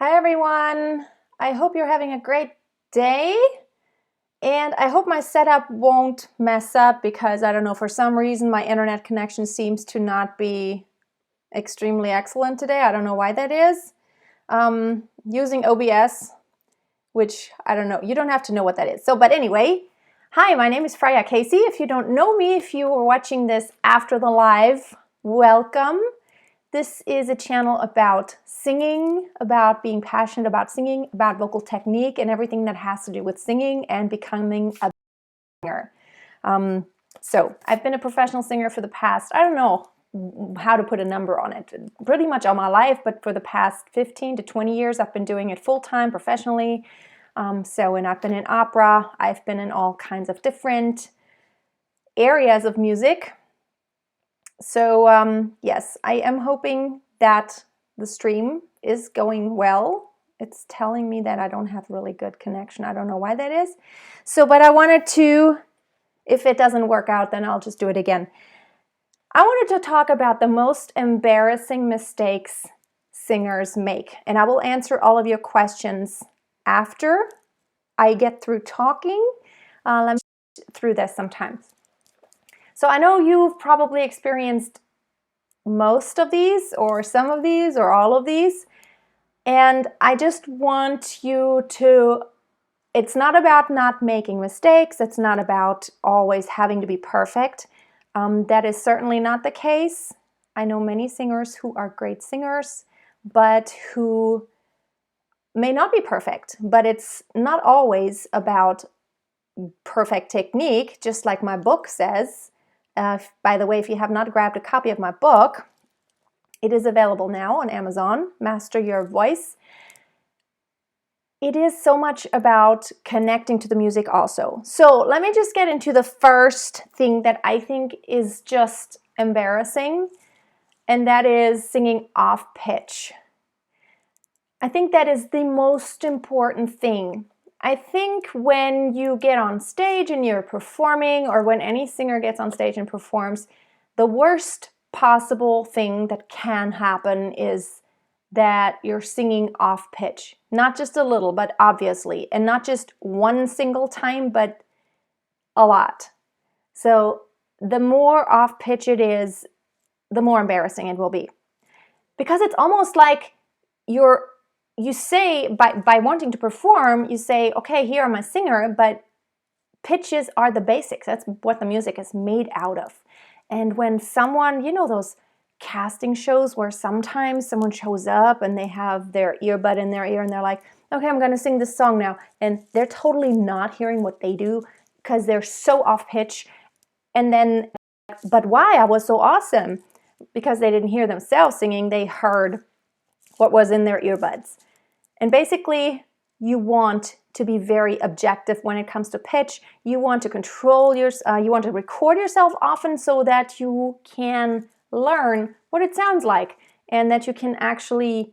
Hi everyone! I hope you're having a great day, and I hope my setup won't mess up because I don't know, for some reason my internet connection seems to not be extremely excellent today. I don't know why that is. Using OBS, which I don't know, you don't have to know what that is. But anyway, hi, my name is Freya Casey. If you don't know me, if you are watching this after the live, welcome. This is a channel about singing, about being passionate about singing, about vocal technique and everything that has to do with singing and becoming a singer. So I've been a professional singer for the past, I don't know how to put a number on it, pretty much all my life, but for the past 15 to 20 years I've been doing it full-time professionally. And I've been in opera, I've been in all kinds of different areas of music. So yes, I am hoping that the stream is going well. It's telling me that I don't have really good connection. I don't know why that is. But I wanted to, if it doesn't work out, then I'll just do it again. I wanted to talk about the most embarrassing mistakes singers make. And I will answer all of your questions after I get through talking. Let me get through this sometimes. So I know you've probably experienced most of these or some of these or all of these, and I just want you to, it's not about not making mistakes, it's not about always having to be perfect. That is certainly not the case. I know many singers who are great singers but who may not be perfect, but it's not always about perfect technique, just like my book says. By the way, if you have not grabbed a copy of my book, it is available now on Amazon, Master Your Voice. It is so much about connecting to the music also. So let me just get into the first thing that I think is just embarrassing, and that is singing off pitch. I think that is the most important thing. I think when you get on stage and you're performing, or when any singer gets on stage and performs, the worst possible thing that can happen is that you're singing off pitch. Not just a little, but obviously. And not just one single time, but a lot. So the more off pitch it is, the more embarrassing it will be. Because it's almost like you say, by wanting to perform, you say, okay, here I'm a singer, but pitches are the basics. That's what the music is made out of. And when someone, you know those casting shows where sometimes someone shows up and they have their earbud in their ear and they're like, okay, I'm going to sing this song now. And they're totally not hearing what they do because they're so off pitch. And then, but why? I was so awesome. Because they didn't hear themselves singing, they heard what was in their earbuds. And basically, you want to be very objective when it comes to pitch. You want to control you want to record yourself often so that you can learn what it sounds like and that you can actually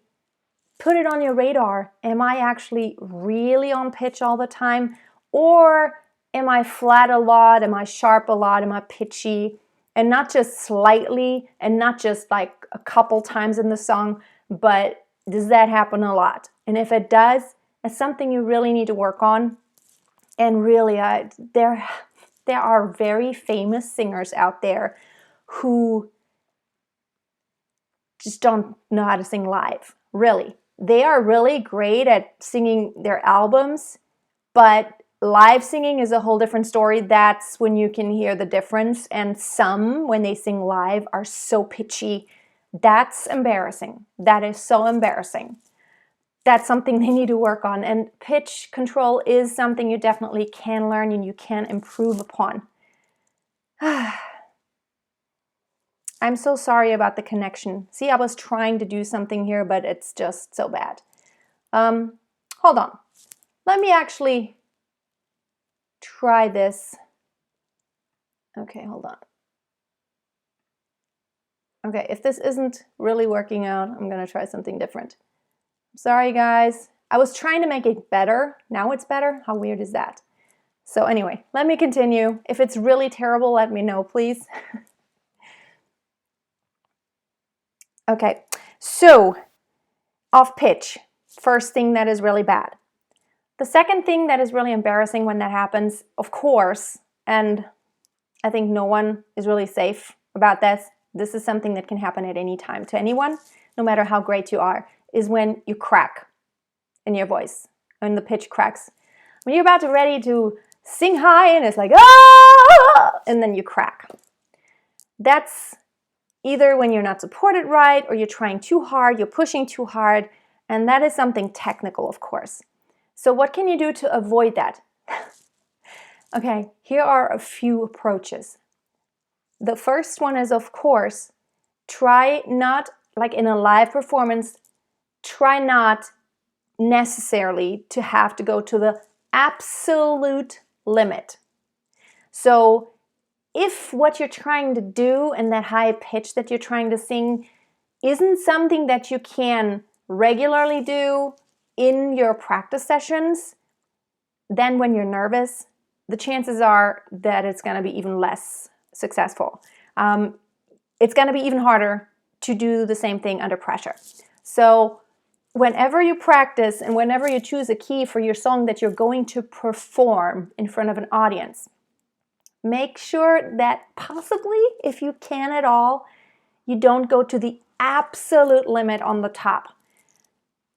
put it on your radar. Am I actually really on pitch all the time? Or am I flat a lot? Am I sharp a lot? Am I pitchy? And not just slightly and not just like a couple times in the song, but does that happen a lot? And if it does, it's something you really need to work on. And really, there are very famous singers out there who just don't know how to sing live, really. They are really great at singing their albums, but live singing is a whole different story. That's when you can hear the difference. And some, when they sing live, are so pitchy. That's embarrassing. That is so embarrassing. That's something they need to work on. And pitch control is something you definitely can learn and you can improve upon. I'm so sorry about the connection. See, I was trying to do something here, but it's just so bad. Hold on. Let me actually try this. Okay, hold on. Okay, if this isn't really working out, I'm going to try something different. Sorry, guys. I was trying to make it better. Now it's better. How weird is that? So anyway, let me continue. If it's really terrible, let me know, please. Okay, so off pitch. first thing that is really bad. The second thing that is really embarrassing when that happens, of course, and I think no one is really safe about this. This is something that can happen at any time to anyone, no matter how great you are, is when you crack in your voice, when the pitch cracks. When you're about to ready to sing high and it's like, ah, and then you crack. That's either when you're not supported right or you're trying too hard, you're pushing too hard, and that is something technical, of course. So what can you do to avoid that? Okay, here are a few approaches. The first one is, of course, try not, like in a live performance, try not necessarily to have to go to the absolute limit. So if what you're trying to do and that high pitch that you're trying to sing isn't something that you can regularly do in your practice sessions, then when you're nervous, the chances are that it's going to be even less successful. It's going to be even harder to do the same thing under pressure. So whenever you practice and whenever you choose a key for your song that you're going to perform in front of an audience, make sure that possibly, if you can at all, you don't go to the absolute limit on the top.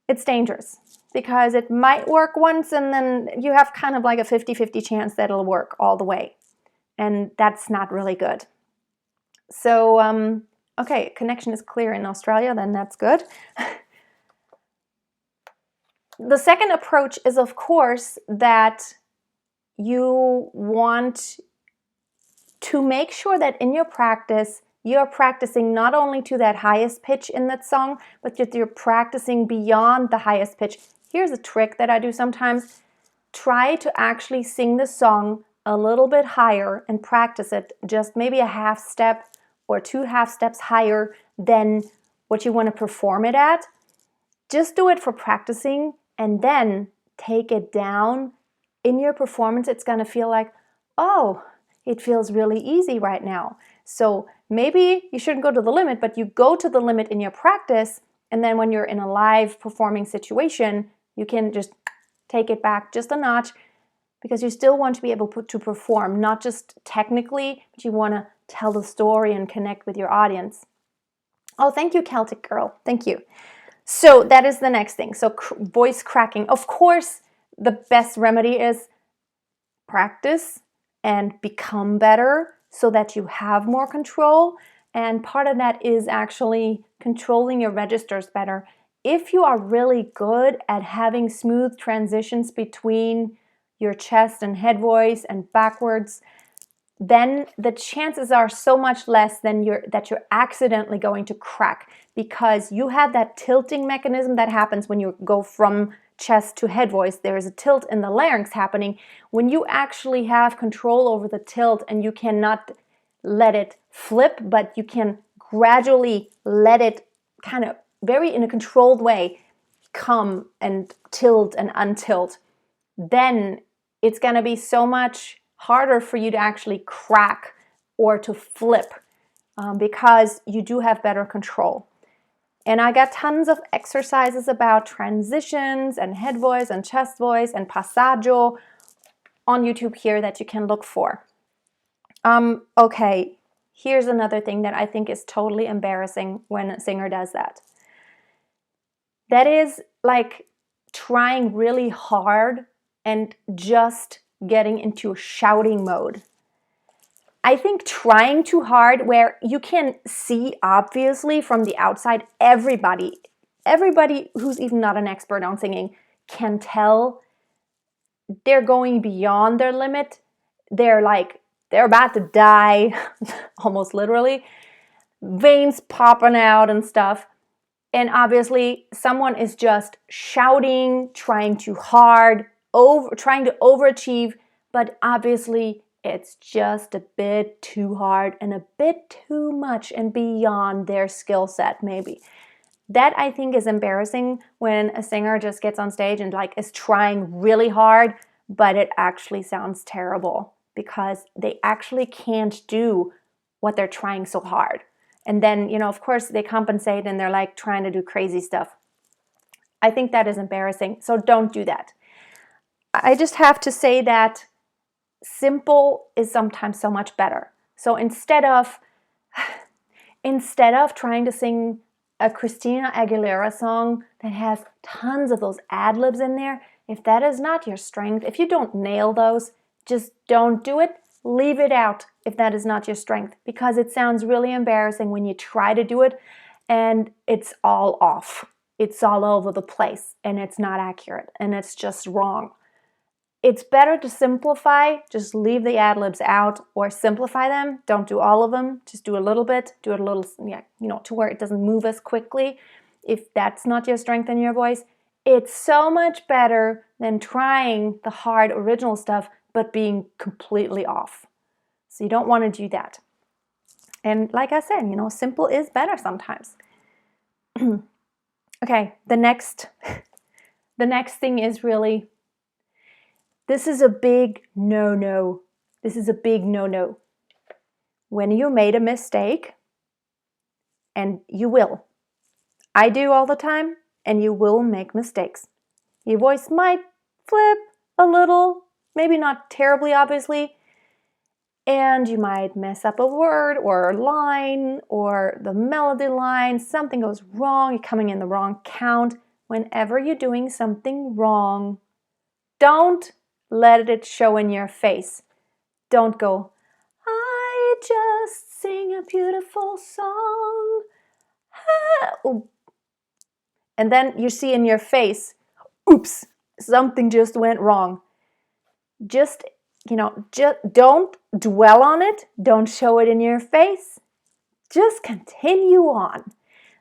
It's dangerous because it might work once and then you have kind of like a 50-50 chance that it'll work all the way. And that's not really good. So, okay, connection is clear in Australia, then that's good. The second approach is, of course, that you want to make sure that in your practice, you're practicing not only to that highest pitch in that song, but that you're practicing beyond the highest pitch. Here's a trick that I do sometimes. Try to actually sing the song a little bit higher and practice it just maybe a half step or 2 half steps higher than what you want to perform it at. Just do it for practicing and then take it down. In your performance, it's going to feel like, oh, it feels really easy right now. So maybe you shouldn't go to the limit, but you go to the limit in your practice, and then when you're in a live performing situation, you can just take it back just a notch because you still want to be able to perform, not just technically, but you want to tell the story and connect with your audience. Oh, thank you, Celtic Girl. Thank you. So that is the next thing. So voice cracking. Of course, the best remedy is practice and become better so that you have more control. And part of that is actually controlling your registers better. If you are really good at having smooth transitions between your chest and head voice and backwards, then the chances are so much less than that you're accidentally going to crack, because you have that tilting mechanism that happens when you go from chest to head voice. There is a tilt in the larynx happening. When you actually have control over the tilt and you cannot let it flip, but you can gradually let it kind of very in a controlled way come and tilt and untilt, then it's going to be so much harder for you to actually crack or to flip because you do have better control. And I got tons of exercises about transitions and head voice and chest voice and passaggio on YouTube here that you can look for. Okay, here's another thing that I think is totally embarrassing when a singer does that. That is like trying really hard and just getting into shouting mode. I think trying too hard, where you can see obviously from the outside, everybody who's even not an expert on singing can tell they're going beyond their limit. They're about to die, almost literally, veins popping out and stuff. And obviously someone is just shouting, trying too hard, trying to overachieve, but obviously it's just a bit too hard and a bit too much and beyond their skill set maybe. That I think is embarrassing when a singer just gets on stage and is trying really hard, but it actually sounds terrible because they actually can't do what they're trying so hard. And then, of course they compensate and they're trying to do crazy stuff. I think that is embarrassing. So don't do that. I just have to say that simple is sometimes so much better. So instead of trying to sing a Christina Aguilera song that has tons of those ad-libs in there, if that is not your strength, if you don't nail those, just don't do it. Leave it out if that is not your strength, because it sounds really embarrassing when you try to do it and it's all off. It's all over the place and it's not accurate and it's just wrong. It's better to simplify, just leave the ad-libs out, or simplify them. Don't do all of them, just do a little bit, do it a little, to where it doesn't move as quickly. If that's not your strength in your voice, it's so much better than trying the hard original stuff, but being completely off. So you don't want to do that. And like I said, simple is better sometimes. Okay, the next thing is really, this is a big no-no. This is a big no-no. When you made a mistake, and you will. I do all the time, and you will make mistakes. Your voice might flip a little, maybe not terribly obviously, and you might mess up a word or a line or the melody line. Something goes wrong, you're coming in the wrong count. Whenever you're doing something wrong, don't let it show in your face. Don't go, I just sing a beautiful song. And then you see in your face, oops, something just went wrong. Just don't dwell on it. Don't show it in your face. Just continue on.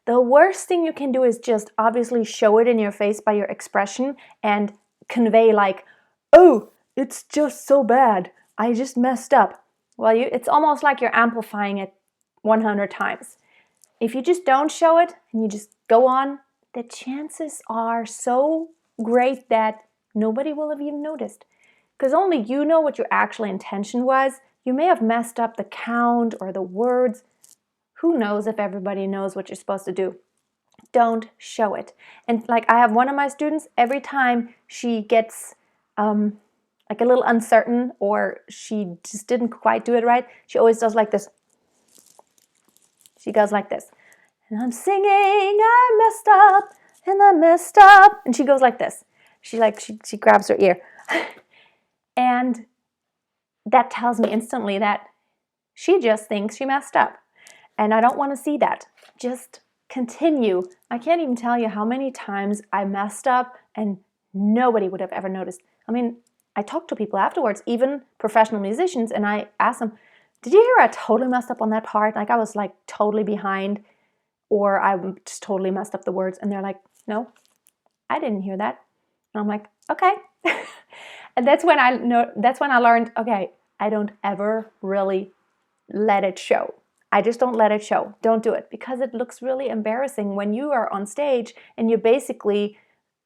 The worst thing you can do is just obviously show it in your face by your expression and convey like, oh, it's just so bad. I just messed up. Well, it's almost like you're amplifying it 100 times. If you just don't show it and you just go on, the chances are so great that nobody will have even noticed. Because only you know what your actual intention was. You may have messed up the count or the words. Who knows if everybody knows what you're supposed to do? Don't show it. And like I have one of my students, every time she gets like a little uncertain or she just didn't quite do it right, she always does like this. She goes like this. And I'm singing, I messed up, and I messed up. And she goes like this. She grabs her ear. And that tells me instantly that she just thinks she messed up. And I don't want to see that. Just continue. I can't even tell you how many times I messed up and nobody would have ever noticed. I mean, I talk to people afterwards, even professional musicians, and I ask them, did you hear I totally messed up on that part? Like I was like totally behind, or I just totally messed up the words. And they're like, no, I didn't hear that. And I'm like, okay. And that's when I learned, okay, I don't ever really let it show. I just don't let it show. Don't do it, because it looks really embarrassing when you are on stage and you're basically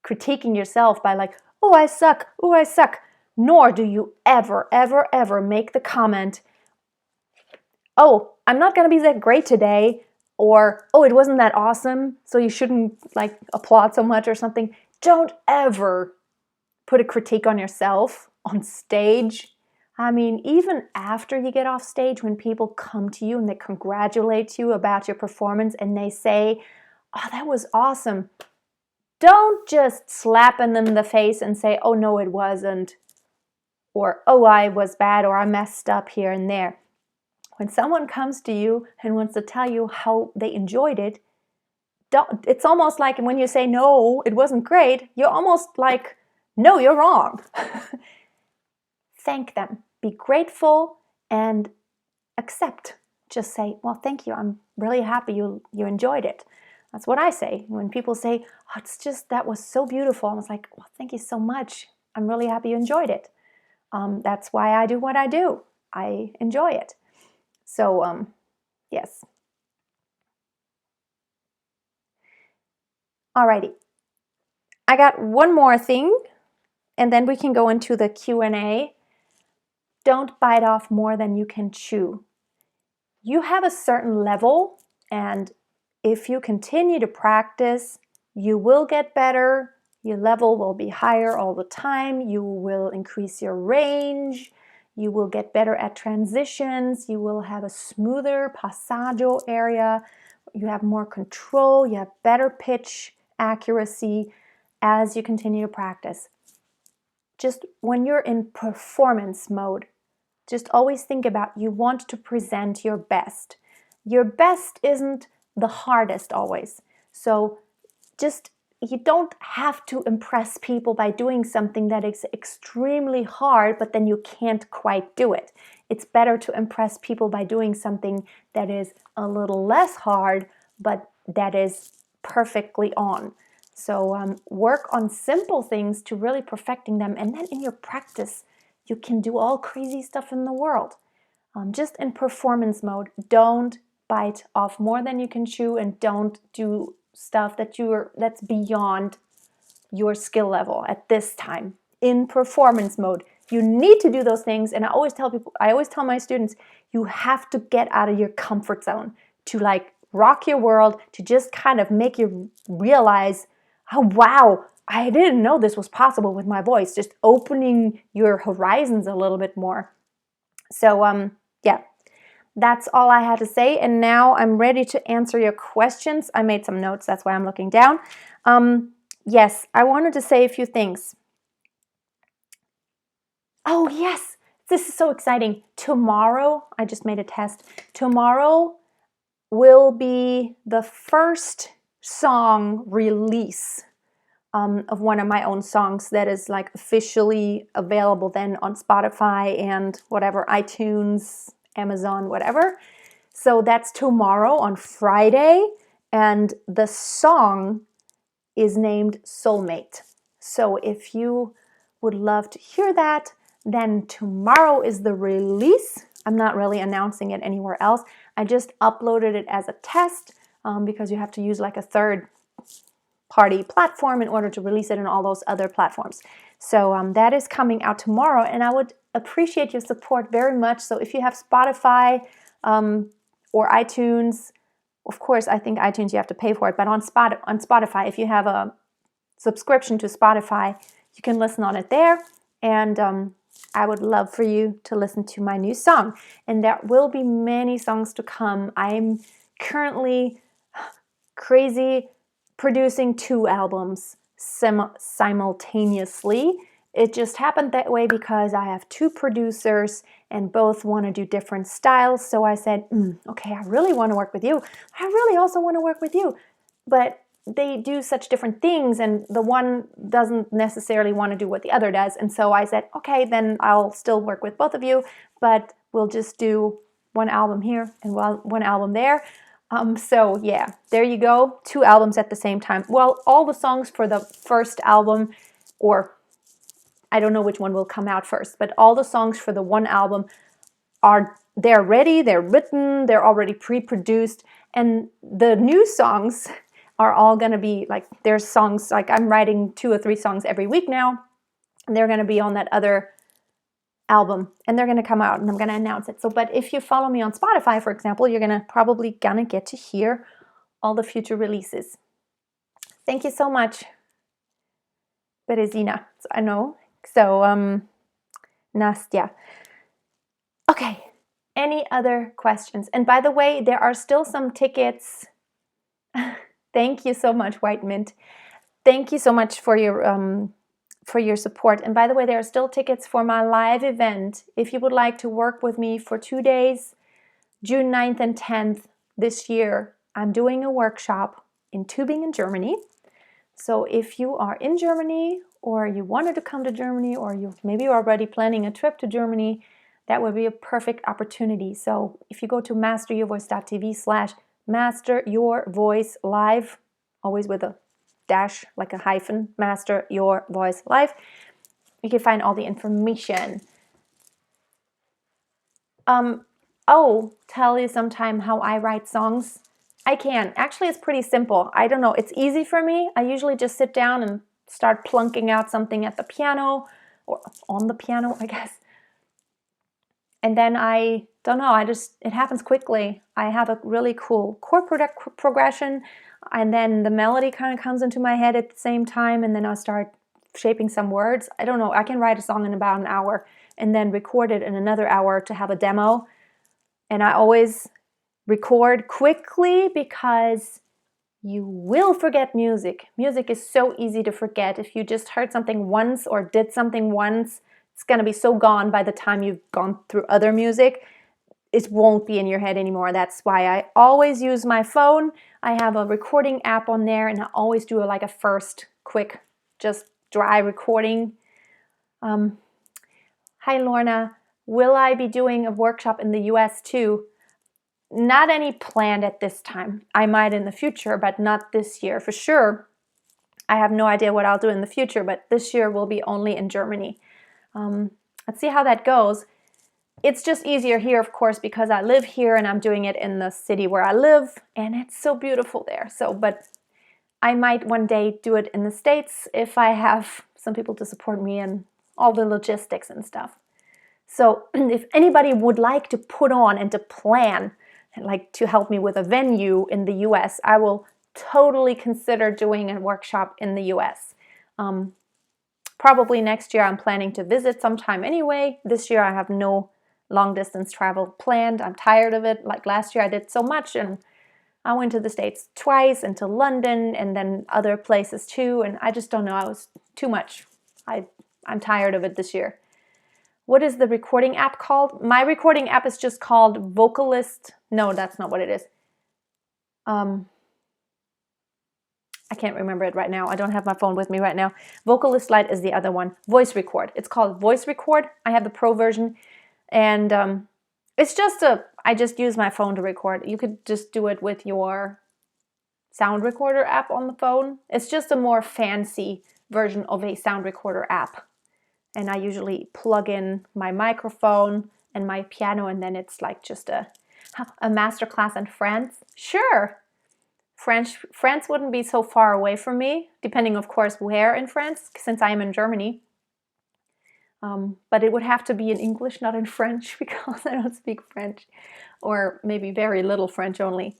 critiquing yourself by like, oh, I suck. Oh, I suck. Nor do you ever, ever, ever make the comment, oh, I'm not going to be that great today, or, oh, it wasn't that awesome, so you shouldn't like applaud so much or something. Don't ever put a critique on yourself on stage. I mean, even after you get off stage, when people come to you and they congratulate you about your performance and they say, oh, that was awesome. Don't just slap them in the face and say, oh, no, it wasn't. Or, oh, I was bad, or I messed up here and there. When someone comes to you and wants to tell you how they enjoyed it, it's almost like when you say, no, it wasn't great, you're almost like, no, you're wrong. Thank them. Be grateful and accept. Just say, well, thank you. I'm really happy you enjoyed it. That's what I say. When people say, oh, that was so beautiful. I was like, well, thank you so much. I'm really happy you enjoyed it. That's why I do what I do. I enjoy it. So, yes. Alrighty. I got one more thing, and then we can go into the Q&A. Don't bite off more than you can chew. You have a certain level, and if you continue to practice, you will get better. Your level will be higher all the time. You will increase your range. You will get better at transitions. You will have a smoother passaggio area. You have more control. You have better pitch accuracy as you continue to practice. Just when you're in performance mode, just always think about you want to present your best. Your best isn't the hardest always. So just you don't have to impress people by doing something that is extremely hard, but then you can't quite do it. It's better to impress people by doing something that is a little less hard, but that is perfectly on. So work on simple things to really perfecting them, and then in your practice, you can do all crazy stuff in the world. Just in performance mode, don't bite off more than you can chew, and don't do stuff that's beyond your skill level at this time. In performance mode, you need to do those things, and I always tell my students, you have to get out of your comfort zone to like rock your world, to just kind of make you realize, oh wow, I didn't know this was possible with my voice, just opening your horizons a little bit more. So yeah, that's all I had to say, and now I'm ready to answer your questions. I made some notes, that's why I'm looking down. Yes, I wanted to say a few things. Oh yes, this is so exciting. Tomorrow, I just made a test. Tomorrow will be the first song release of one of my own songs that is like officially available then on Spotify and whatever, iTunes, Amazon, whatever. So that's tomorrow on Friday, and the song is named Soulmate. So if you would love to hear that, then tomorrow is the release. I'm not really announcing it anywhere else. I just uploaded it as a test because you have to use like a third party platform in order to release it in all those other platforms. So that is coming out tomorrow, and I would appreciate your support very much. So if you have Spotify or iTunes, of course, I think iTunes you have to pay for it, but on Spotify, if you have a subscription to Spotify, you can listen on it there, and I would love for you to listen to my new song, and there will be many songs to come. I'm currently crazy producing 2 albums simultaneously. It just happened that way because I have 2 producers and both want to do different styles. So I said, okay, I really want to work with you. I really also want to work with you. But they do such different things, and the one doesn't necessarily want to do what the other does. And so I said, okay, then I'll still work with both of you, but we'll just do 1 album here and 1 album there. So yeah, there you go, 2 albums at the same time. Well, all the songs for the first album, or I don't know which one will come out first, but all the songs for the 1 album they're ready, they're written, they're already pre-produced, and the new songs are all gonna be like, there's songs, like I'm writing 2 or 3 songs every week now, and they're gonna be on that other album, and they're going to come out, and I'm going to announce it. So, but if you follow me on Spotify, for example, you're probably gonna get to hear all the future releases. Thank you so much, Berezina. I know. So, Nastya. Okay. Any other questions? And by the way, there are still some tickets. Thank you so much, White Mint. Thank you so much for your support. And by the way, there are still tickets for my live event. If you would like to work with me for 2 days, June 9th and 10th this year, I'm doing a workshop in Tübingen, Germany. So if you are in Germany, or you wanted to come to Germany, or maybe you're already planning a trip to Germany, that would be a perfect opportunity. So if you go to masteryourvoice.tv/masteryourvoicelive, always with a dash, like a hyphen, Master Your Voice Live, you can find all the information. Oh, tell you sometime how I write songs. I can. Actually, it's pretty simple. I don't know. It's easy for me. I usually just sit down and start plunking out something at the piano, or on the piano, I guess. And then I don't know, it happens quickly. I have a really cool chord progression, and then the melody kind of comes into my head at the same time, and then I'll start shaping some words. I don't know, I can write a song in about an hour and then record it in another hour to have a demo. And I always record quickly because you will forget music. Music is so easy to forget. If you just heard something once or did something once, it's going to be so gone by the time you've gone through other music. It won't be in your head anymore. That's why I always use my phone. I have a recording app on there, and I always do like a first quick, just dry recording. Hi Lorna, will I be doing a workshop in the US too? Not any planned at this time. I might in the future, but not this year for sure. I have no idea what I'll do in the future, but this year will be only in Germany. Let's see how that goes. It's just easier here, of course, because I live here and I'm doing it in the city where I live, and it's so beautiful there. But I might one day do it in the States if I have some people to support me and all the logistics and stuff. So if anybody would like to put on and to plan, like to help me with a venue in the US, I will totally consider doing a workshop in the US. Probably next year I'm planning to visit sometime anyway. This year I have no long distance travel planned. I'm tired of it. Like last year I did so much, and I went to the States twice and to London and then other places too, and I just don't know, it was too much. I'm tired of it this year. What is the recording app called? My recording app is just called Vocalist. No, that's not what it is. I can't remember it right now. I don't have my phone with me right now. Vocalist Lite is the other one. Voice Record. It's called Voice Record. I have the pro version, and it's just I just use my phone to record. You could just do it with your sound recorder app on the phone. It's just a more fancy version of a sound recorder app. And I usually plug in my microphone and my piano, and then it's like just a masterclass in France. Sure. France wouldn't be so far away from me, depending, of course, where in France, since I'm in Germany. But it would have to be in English, not in French, because I don't speak French, or maybe very little French only.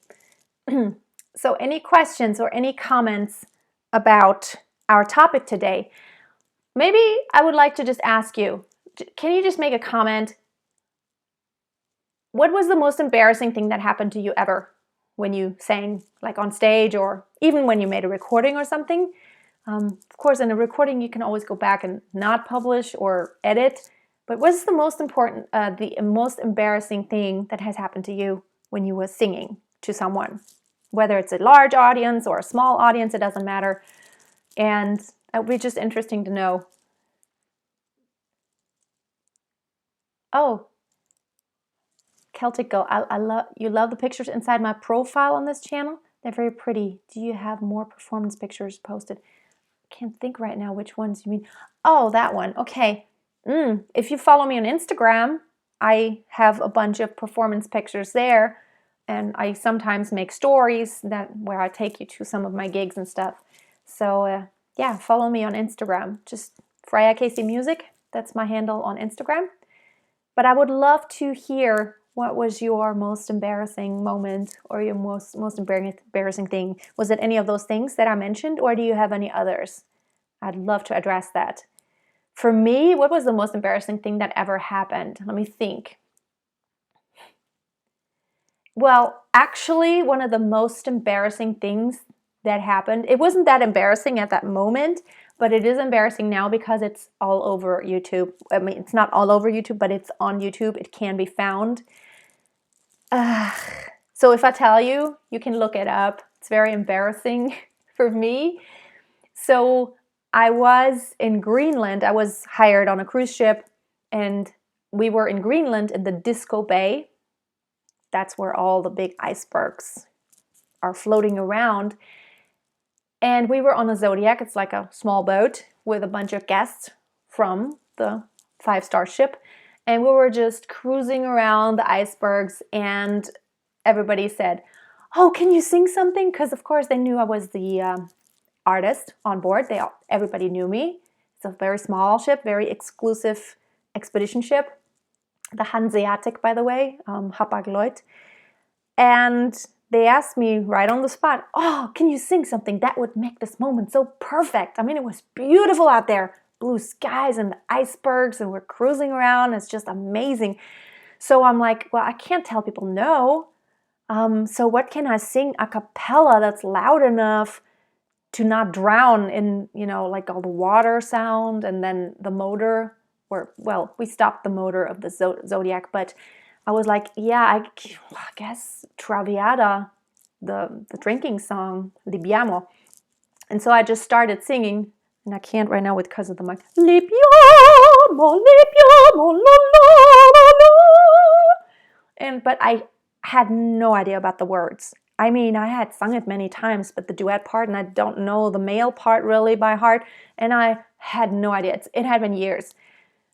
So any questions or any comments about our topic today? Maybe I would like to just ask you, can you just make a comment? What was the most embarrassing thing that happened to you ever when you sang, like on stage, or even when you made a recording or something? Of course, in a recording, you can always go back and not publish or edit. But what's the most most embarrassing thing that has happened to you when you were singing to someone? Whether it's a large audience or a small audience, it doesn't matter. And it would be just interesting to know. Oh, Celtic Girl, you love the pictures inside my profile on this channel. They're very pretty. Do you have more performance pictures posted? Can't think right now which ones you mean. Oh, that one. Okay. If you follow me on Instagram, I have a bunch of performance pictures there, and I sometimes make stories where I take you to some of my gigs and stuff. So yeah, follow me on Instagram. Just Freya Casey Music. That's my handle on Instagram. But I would love to hear, what was your most embarrassing moment or your most embarrassing thing? Was it any of those things that I mentioned, or do you have any others? I'd love to address that. For me, what was the most embarrassing thing that ever happened? Let me think. Well, actually, one of the most embarrassing things that happened, it wasn't that embarrassing at that moment, but it is embarrassing now because it's all over YouTube. I mean, it's not all over YouTube, but it's on YouTube. It can be found. So if I tell you, you can look it up. It's very embarrassing for me. So I was in Greenland. I was hired on a cruise ship, and we were in Greenland in the Disco Bay. That's where all the big icebergs are floating around. And we were on a Zodiac. It's like a small boat with a bunch of guests from the 5-star ship. And we were just cruising around the icebergs, and everybody said, "Oh, can you sing something?" Because of course they knew I was the artist on board. Everybody knew me. It's a very small ship, very exclusive expedition ship. the Hanseatic, by the way, Hapag-Lloyd. And they asked me right on the spot, oh, can you sing something that would make this moment so perfect? I mean, it was beautiful out there. Blue skies and icebergs, and we're cruising around. It's just amazing. So I'm like, well, I can't tell people no. So what can I sing a cappella that's loud enough to not drown in, like all the water sound and then the motor? Well, we stopped the motor of the Zodiac, but I was like, yeah, I guess Traviata, the drinking song, Libiamo. And so I just started singing, and I can't right now because of the mic. Libiamo, libiamo, la la la. But I had no idea about the words. I mean, I had sung it many times, but the duet part, and I don't know the male part really by heart, and I had no idea. It had been years.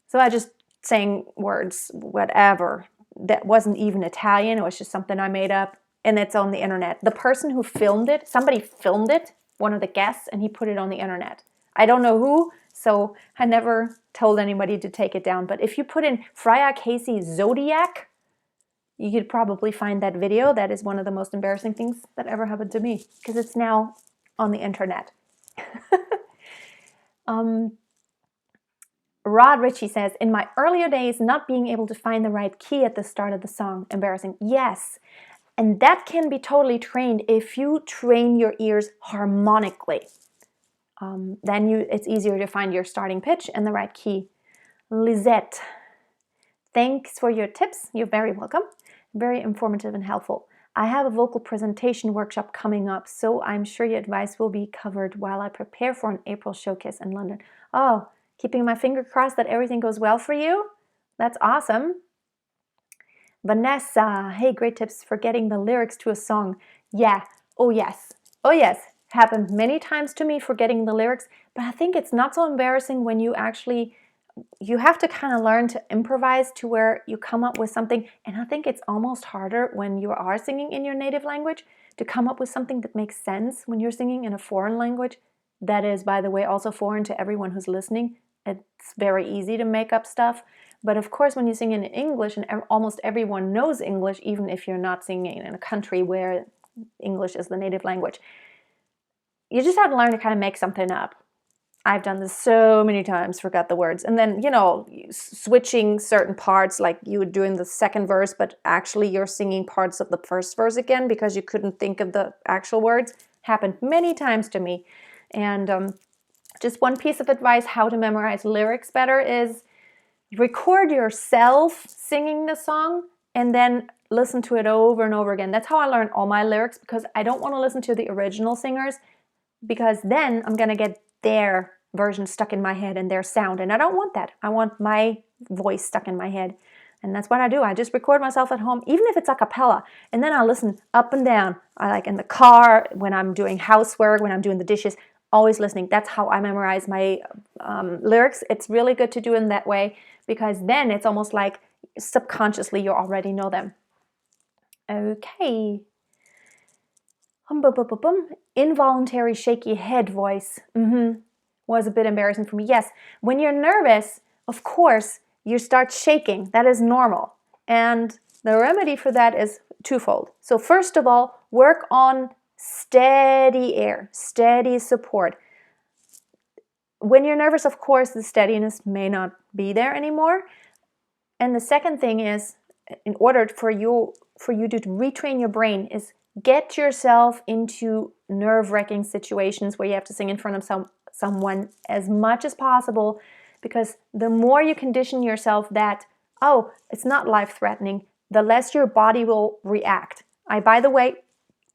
So I just sang words, whatever. That wasn't even Italian. It was just something I made up, and it's on the internet. The person who filmed it, somebody filmed it, one of the guests, and he put it on the internet. I don't know who, so I never told anybody to take it down. But if you put in Freya Casey Zodiac, you could probably find that video. That is one of the most embarrassing things that ever happened to me, because it's now on the internet. Rod Ritchie says, in my earlier days, not being able to find the right key at the start of the song, embarrassing. Yes, and that can be totally trained if you train your ears harmonically. Then it's easier to find your starting pitch and the right key. Lizette, thanks for your tips. You're very welcome. Very informative and helpful. I have a vocal presentation workshop coming up, so I'm sure your advice will be covered while I prepare for an April showcase in London. Oh, keeping my finger crossed that everything goes well for you. That's awesome. Vanessa, hey, great tips for getting the lyrics to a song. Yeah, oh yes, happened many times to me forgetting the lyrics, but I think it's not so embarrassing when you have to kind of learn to improvise to where you come up with something. And I think it's almost harder when you are singing in your native language to come up with something that makes sense when you're singing in a foreign language. That is, by the way, also foreign to everyone who's listening. It's very easy to make up stuff. But of course, when you sing in English, and almost everyone knows English, even if you're not singing in a country where English is the native language, you just have to learn to kind of make something up. I've done this so many times, forgot the words. And then, switching certain parts, like you were doing the second verse, but actually you're singing parts of the first verse again because you couldn't think of the actual words. Happened many times to me. And just one piece of advice how to memorize lyrics better is record yourself singing the song and then listen to it over and over again. That's how I learned all my lyrics, because I don't want to listen to the original singers, because then I'm going to get their version stuck in my head and their sound, and I don't want that. I want my voice stuck in my head, and that's what I do. I just record myself at home, even if it's a cappella, and then I listen up and down. I like in the car, when I'm doing housework, when I'm doing the dishes, always listening. That's how I memorize my lyrics. It's really good to do in that way, because then it's almost like subconsciously you already know them. Okay. Involuntary shaky head voice was a bit embarrassing for me. Yes, when you're nervous, of course, you start shaking. That is normal. And the remedy for that is twofold. So first of all, work on steady air, steady support. When you're nervous, of course, the steadiness may not be there anymore. And the second thing is, in order for you to retrain your brain, is get yourself into nerve-wracking situations where you have to sing in front of someone as much as possible, because the more you condition yourself that, oh, it's not life-threatening, the less your body will react. By the way,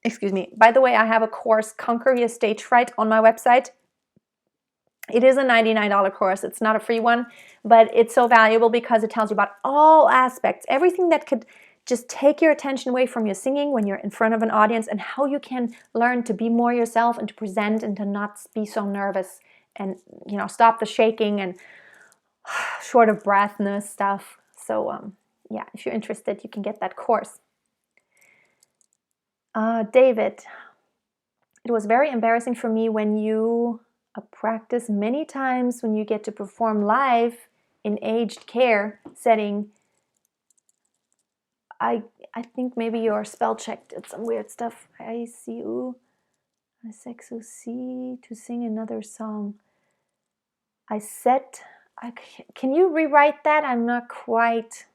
I have a course, Conquer Your Stage Fright, on my website. It is a $99 course. It's not a free one, but it's so valuable because it tells you about all aspects, everything that could just take your attention away from your singing when you're in front of an audience, and how you can learn to be more yourself and to present and to not be so nervous, and stop the shaking and short of breathness stuff. So yeah, if you're interested, you can get that course. David, it was very embarrassing for me when you practice many times when you get to perform live in aged care setting. I think maybe your spell check did some weird stuff. I see you. I sexo see to sing another song. I said, can you rewrite that? I'm not quite.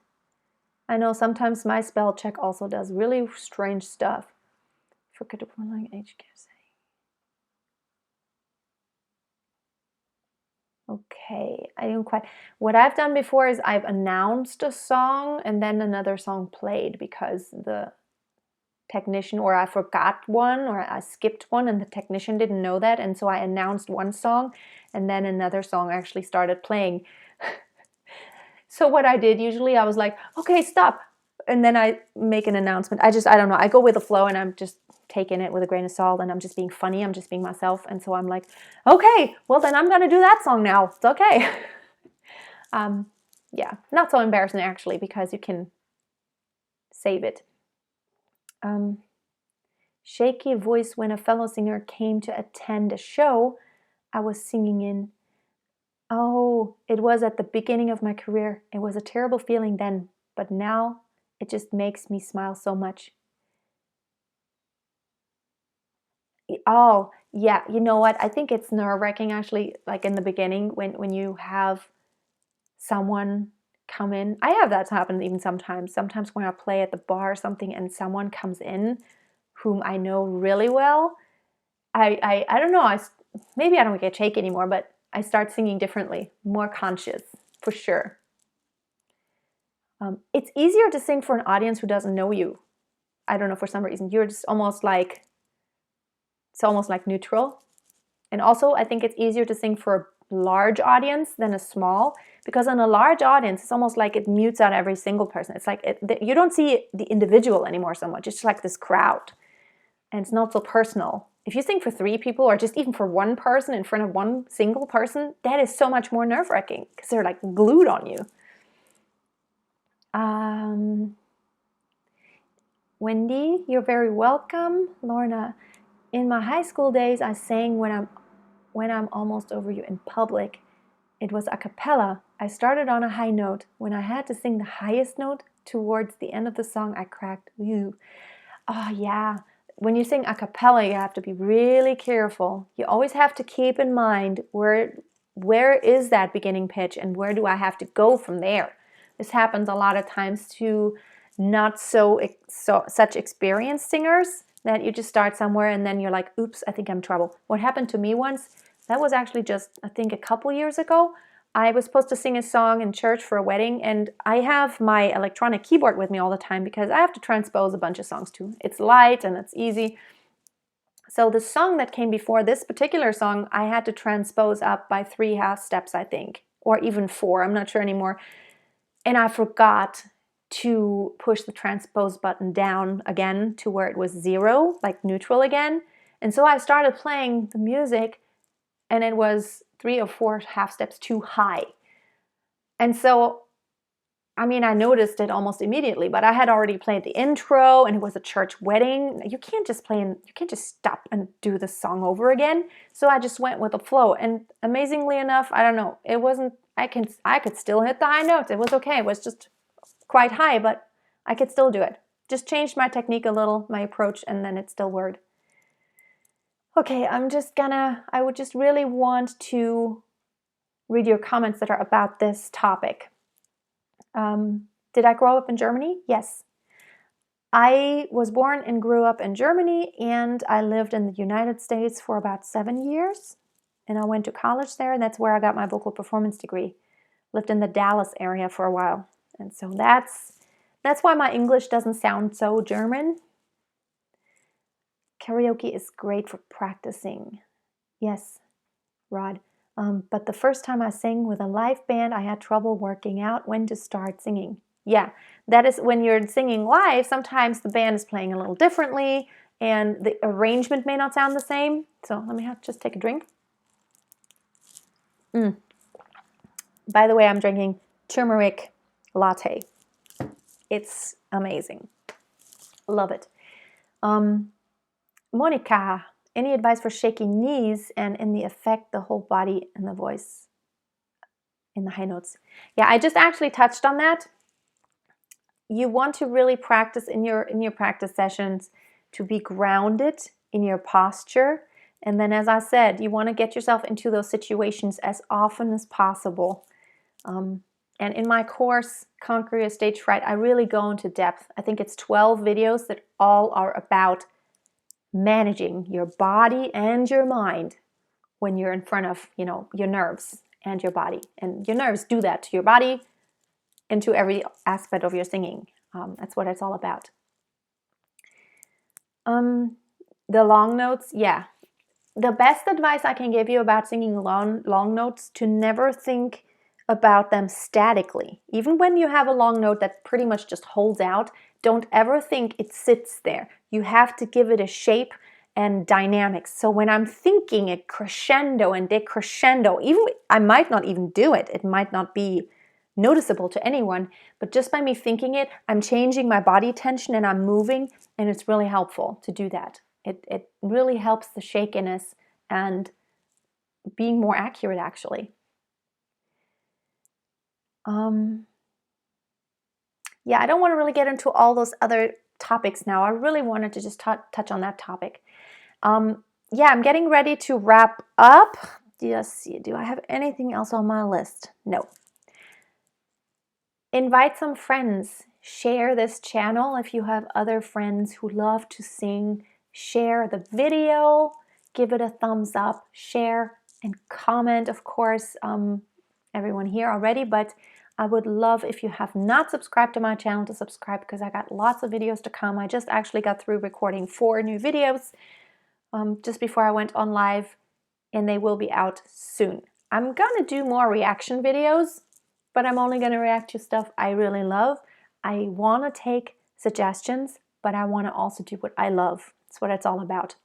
I know sometimes my spell check also does really strange stuff. Forget about like HK. Okay, I didn't quite. What I've done before is I've announced a song and then another song played because the technician, or I forgot one, or I skipped one and the technician didn't know that, and so I announced one song and then another song actually started playing. So what I did usually, I was like, okay, stop, and then I make an announcement. I don't know, I go with the flow and I'm just taking it with a grain of salt and I'm just being funny, I'm just being myself, and so I'm like, okay, well then I'm gonna do that song now, it's okay. Yeah, not so embarrassing actually, because you can save it. Shaky voice when a fellow singer came to attend a show I was singing in. Oh, it was at the beginning of my career. It was a terrible feeling then, but now it just makes me smile so much. Oh, yeah, you know what? I think it's nerve-wracking actually, like in the beginning when you have someone come in. I have that happen even sometimes. Sometimes when I play at the bar or something and someone comes in whom I know really well, I don't know, maybe I don't get shaky anymore, but I start singing differently, more conscious, for sure. It's easier to sing for an audience who doesn't know you. I don't know, for some reason. You're just almost like, it's almost like neutral. And also, I think it's easier to sing for a large audience than a small, because in a large audience, it's almost like it mutes out every single person. It's like, you don't see the individual anymore so much. It's just like this crowd. And it's not so personal. If you sing for 3 people or just even for one person in front of one single person, that is so much more nerve-wracking because they're like glued on you. Wendy, you're very welcome. Lorna, in my high school days, I sang when I'm almost over you in public. It was a cappella. I started on a high note. When I had to sing the highest note towards the end of the song, I cracked. Ew. Oh yeah. When you sing a cappella, you have to be really careful. You always have to keep in mind where is that beginning pitch and where do I have to go from there. This happens a lot of times to not such experienced singers, that you just start somewhere and then you're like, oops, I think I'm in trouble. What happened to me once, that was actually just, I think, a couple years ago. I was supposed to sing a song in church for a wedding, and I have my electronic keyboard with me all the time because I have to transpose a bunch of songs too. It's light and it's easy. So the song that came before this particular song, I had to transpose up by 3 half steps, I think, or even 4, I'm not sure anymore. And I forgot to push the transpose button down again to where it was 0, like neutral again. And so I started playing the music and it was 3 or 4 half steps too high. And so, I mean, I noticed it almost immediately, but I had already played the intro and it was a church wedding. You can't just stop and do the song over again. So I just went with the flow. And amazingly enough, I don't know, it wasn't, I could still hit the high notes. It was okay. It was just quite high, but I could still do it. Just changed my technique a little, my approach, and then it still worked. Okay, I would just really want to read your comments that are about this topic. Did I grow up in Germany? Yes. I was born and grew up in Germany, and I lived in the United States for about 7 years, and I went to college there, and that's where I got my vocal performance degree. Lived in the Dallas area for a while, and so that's why my English doesn't sound so German. Karaoke is great for practicing. Yes, Rod. But the first time I sang with a live band, I had trouble working out when to start singing. Yeah, that is when you're singing live, sometimes the band is playing a little differently and the arrangement may not sound the same. So let me just take a drink. By the way, I'm drinking turmeric latte. It's amazing. Love it. Monica, any advice for shaky knees and in the effect, the whole body and the voice in the high notes? Yeah, I just actually touched on that. you want to really practice in your practice sessions to be grounded in your posture. And then, as I said, you want to get yourself into those situations as often as possible. And in my course, Conquer Your Stage Fright, I really go into depth. I think it's 12 videos that all are about managing your body and your mind when you're in front of, your nerves and your body. And your nerves do that to your body and to every aspect of your singing. That's what it's all about. The long notes, yeah. The best advice I can give you about singing long notes, to never think about them statically. Even when you have a long note that pretty much just holds out, don't ever think it sits there. You have to give it a shape and dynamics. So when I'm thinking it crescendo and decrescendo, even I might not even do it. It might not be noticeable to anyone, but just by me thinking it, I'm changing my body tension and I'm moving, and it's really helpful to do that. It really helps the shakiness and being more accurate, actually. Yeah, I don't want to really get into all those other topics now. I really wanted to just touch on that topic. Yeah, I'm getting ready to wrap up. Let's see, do I have anything else on my list? No. Invite some friends. Share this channel if you have other friends who love to sing. Share the video. Give it a thumbs up. Share and comment, of course, everyone here already, but I would love if you have not subscribed to my channel to subscribe, because I got lots of videos to come. I just actually got through recording 4 new videos just before I went on live, and they will be out soon. I'm gonna do more reaction videos, but I'm only gonna react to stuff I really love. I wanna take suggestions, but I wanna also do what I love. That's what it's all about.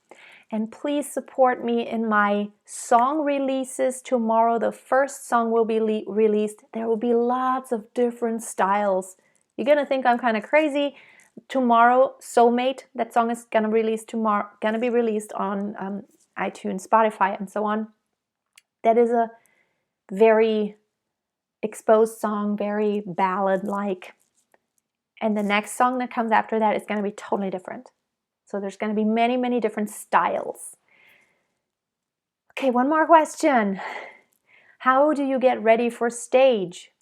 And please support me in my song releases tomorrow. The first song will be released. There will be lots of different styles. You're gonna think I'm kind of crazy. Tomorrow, Soulmate, that song is gonna be released on iTunes, Spotify, and so on. That is a very exposed song, very ballad-like. And the next song that comes after that is gonna be totally different. So there's going to be many, many different styles. Okay, one more question. How do you get ready for stage?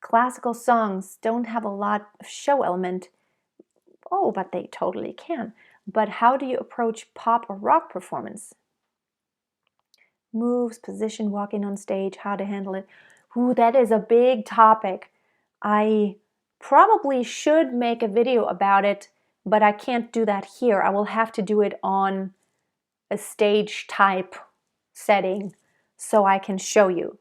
Classical songs don't have a lot of show element. Oh, but they totally can. But how do you approach pop or rock performance? Moves, position, walking on stage, how to handle it. Ooh, that is a big topic. I probably should make a video about it, but I can't do that here. I will have to do it on a stage type setting so I can show you.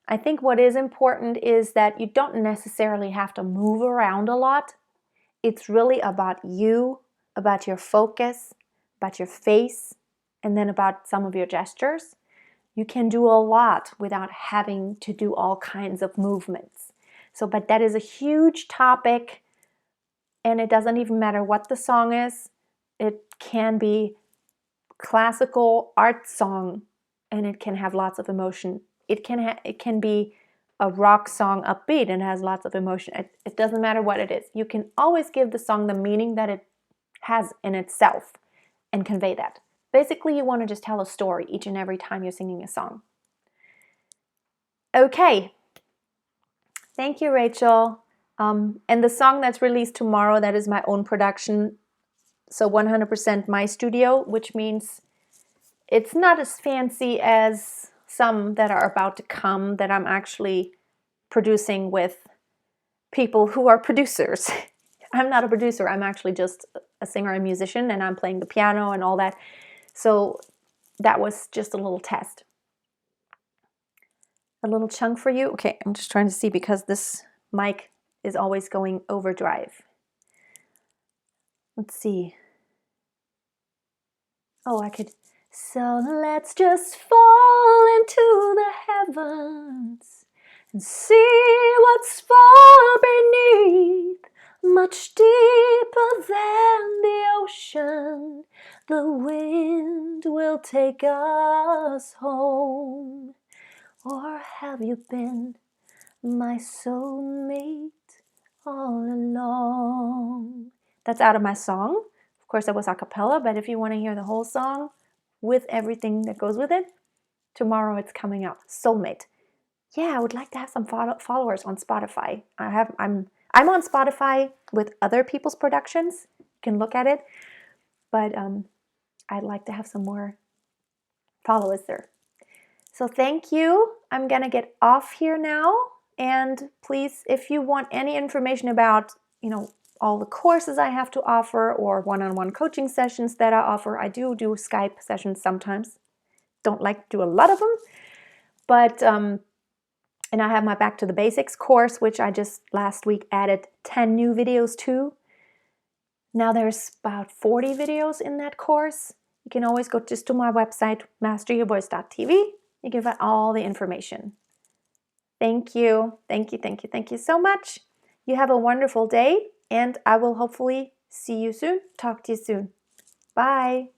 I think what is important is that you don't necessarily have to move around a lot. It's really about you, about your focus, about your face, and then about some of your gestures. You can do a lot without having to do all kinds of movements. But that is a huge topic, and it doesn't even matter what the song is. It can be classical art song, and it can have lots of emotion. It can be a rock song, upbeat, and has lots of emotion. It doesn't matter what it is. You can always give the song the meaning that it has in itself and convey that. Basically, you want to just tell a story each and every time you're singing a song. Okay. Thank you, Rachel. And the song that's released tomorrow, that is my own production. So 100% my studio, which means it's not as fancy as some that are about to come that I'm actually producing with people who are producers. I'm not a producer. I'm actually just a singer and musician, and I'm playing the piano and all that. So that was just a little test. A little chunk for you. Okay, I'm just trying to see because this mic is always going overdrive. Let's see. Oh, I could. So let's just fall into the heavens and see what's far beneath, much deeper than the ocean. The wind will take us home. Or have you been my soulmate all along. That's out of my song. Of course, that was a cappella, but if you want to hear the whole song with everything that goes with it, tomorrow it's coming out. Soulmate. Yeah, I would like to have some followers on Spotify. I'm on Spotify with other people's productions. You can look at it, but I'd like to have some more followers there. So thank you. I'm gonna get off here now. And please, if you want any information about, all the courses I have to offer or one-on-one coaching sessions that I offer, I do Skype sessions sometimes. Don't like to do a lot of them, but and I have my Back to the Basics course, which I just last week added 10 new videos to. Now there's about 40 videos in that course. You can always go just to my website, masteryourvoice.tv. You can find all the information. Thank you. Thank you, thank you, thank you so much. You have a wonderful day, and I will hopefully see you soon. Talk to you soon. Bye.